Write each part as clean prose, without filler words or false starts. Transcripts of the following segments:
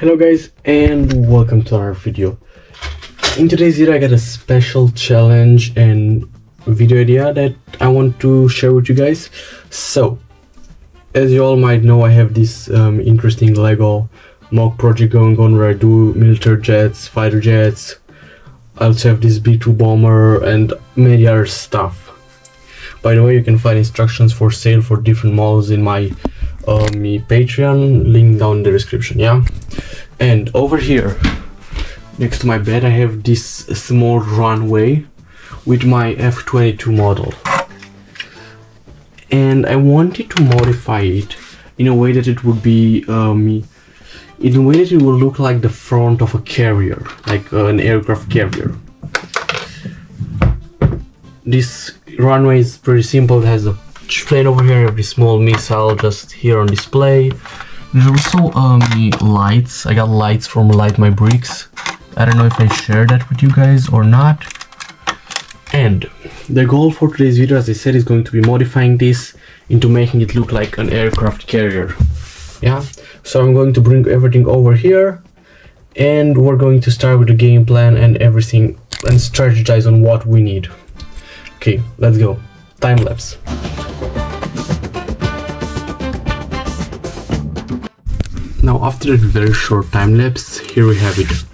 Hello guys and welcome to our video. In today's video I got a special challenge and video idea that I want to share with you guys. So as you all might know, I have this interesting Lego MOC project going on where I do military jets, fighter jets. I also have this B-2 bomber and many other stuff. By the way, you can find instructions for sale for different models in my Patreon, link down in the description. Yeah, and over here next to my bed I have this small runway with my F-22 model, and I wanted to modify it in a way that it would be in a way that it will look like the front of a carrier, like an aircraft carrier. This runway is pretty simple. It has a plane over here, I have this small missile just here on display. There's also lights. I got lights from Light My Bricks. I don't know if I shared that with you guys or not. And the goal for today's video, as I said, is going to be modifying this into making it look like an aircraft carrier. Yeah, so I'm going to bring everything over here and we're going to start with the game plan and everything and strategize on what we need. Okay, let's go. Time lapse. Now after that very short time lapse, here we have it.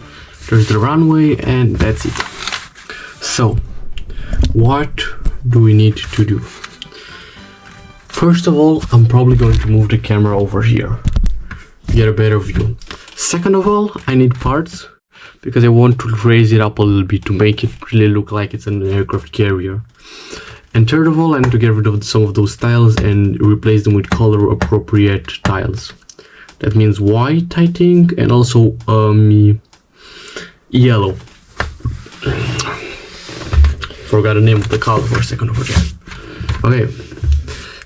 There's the runway and that's it. So what do we need to do? First of all, I'm probably going to move the camera over here to get a better view. Second of all, I need parts because I want to raise it up a little bit to make it really look like it's an aircraft carrier. And third of all, I need to get rid of some of those tiles and replace them with color appropriate tiles. That means white, I think, and also yellow. Forgot the name of the color for a second over there. Okay,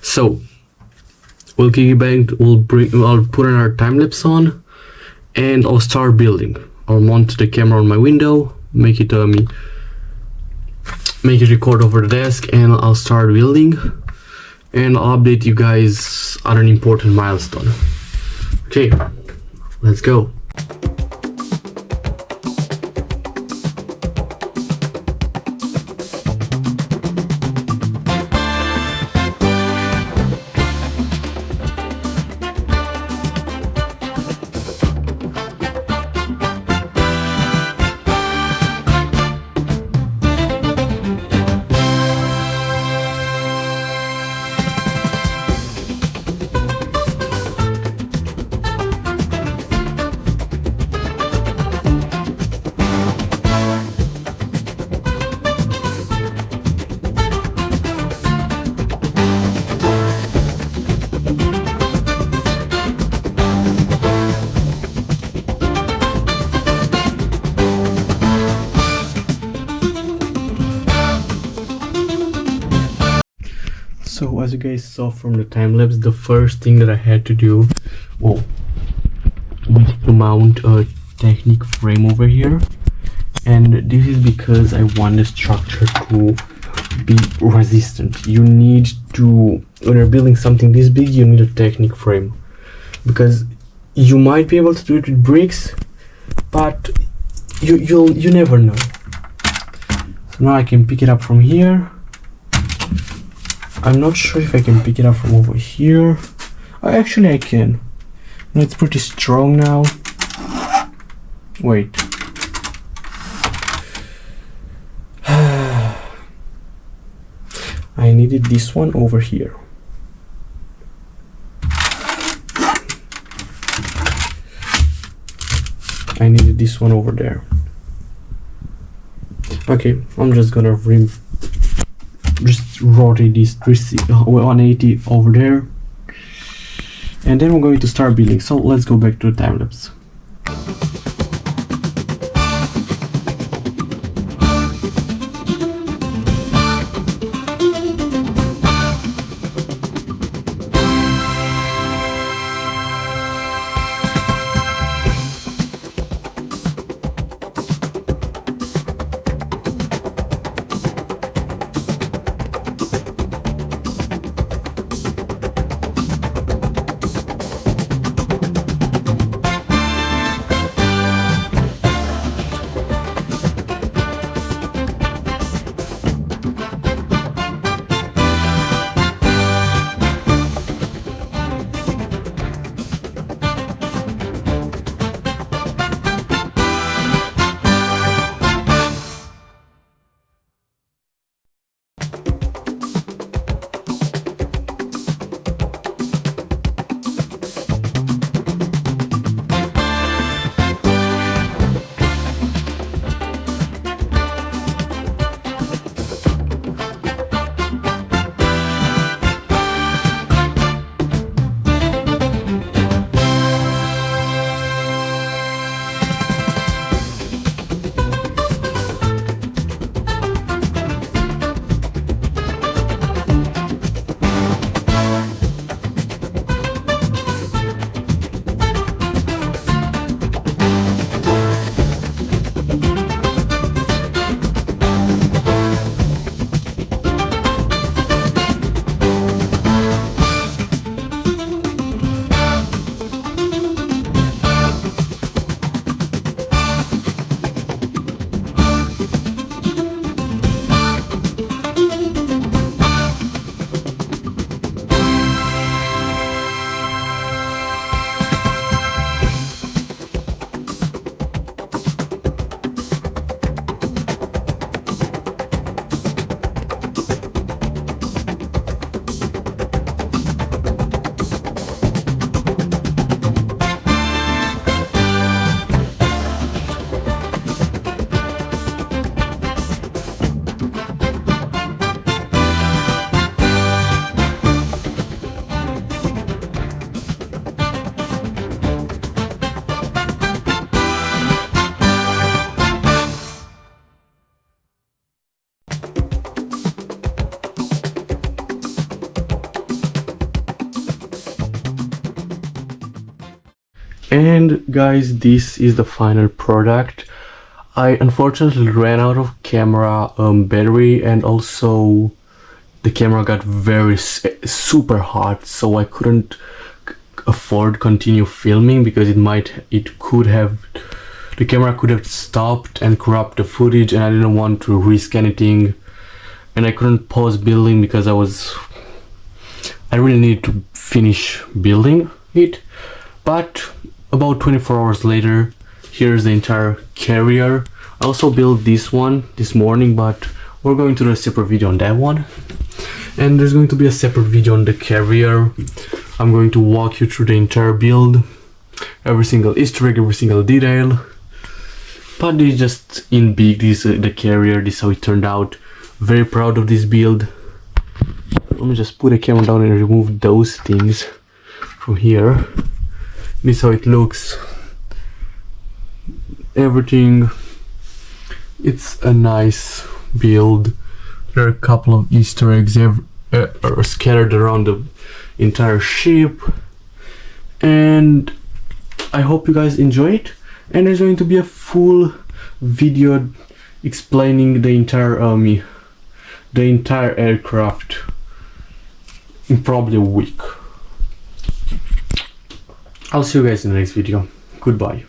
so we'll kick it back. I'll put in our time lapse on, and I'll start building. I'll mount the camera on my window, make it record over the desk, and I'll start building. And I'll update you guys on an important milestone. Okay, let's go. So as you guys saw from the time lapse, the first thing that I had to do was to mount a Technic frame over here, and this is because I want the structure to be resistant. You need to, when you're building something this big, you need a Technic frame because you might be able to do it with bricks, but you never know. So now I can pick it up from here. I'm not sure if I can pick it up from over here. Actually I can. No, it's pretty strong now. Wait. I needed this one over here. I needed this one over there. Okay, I'm just gonna just rotate this 180 over there, and then we're going to start building. So let's go back to the time lapse. And guys, this is the final product. I unfortunately ran out of camera battery, and also the camera got very super hot, so I couldn't afford continue filming because the camera could have stopped and corrupt the footage, and I didn't want to risk anything. And I couldn't pause building because I really needed to finish building it. But about 24 hours later, here's the entire carrier. I also built this one this morning, but we're going to do a separate video on that one. And there's going to be a separate video on the carrier. I'm going to walk you through the entire build, every single Easter egg, every single detail. But this is just in big, this the carrier, this is how it turned out. Very proud of this build. Let me just put the camera down and remove those things from here. This is how it looks. Everything, it's a nice build. There are a couple of Easter eggs are scattered around the entire ship, and I hope you guys enjoy it. And there's going to be a full video explaining the entire aircraft in probably a week. I'll see you guys in the next video. Goodbye.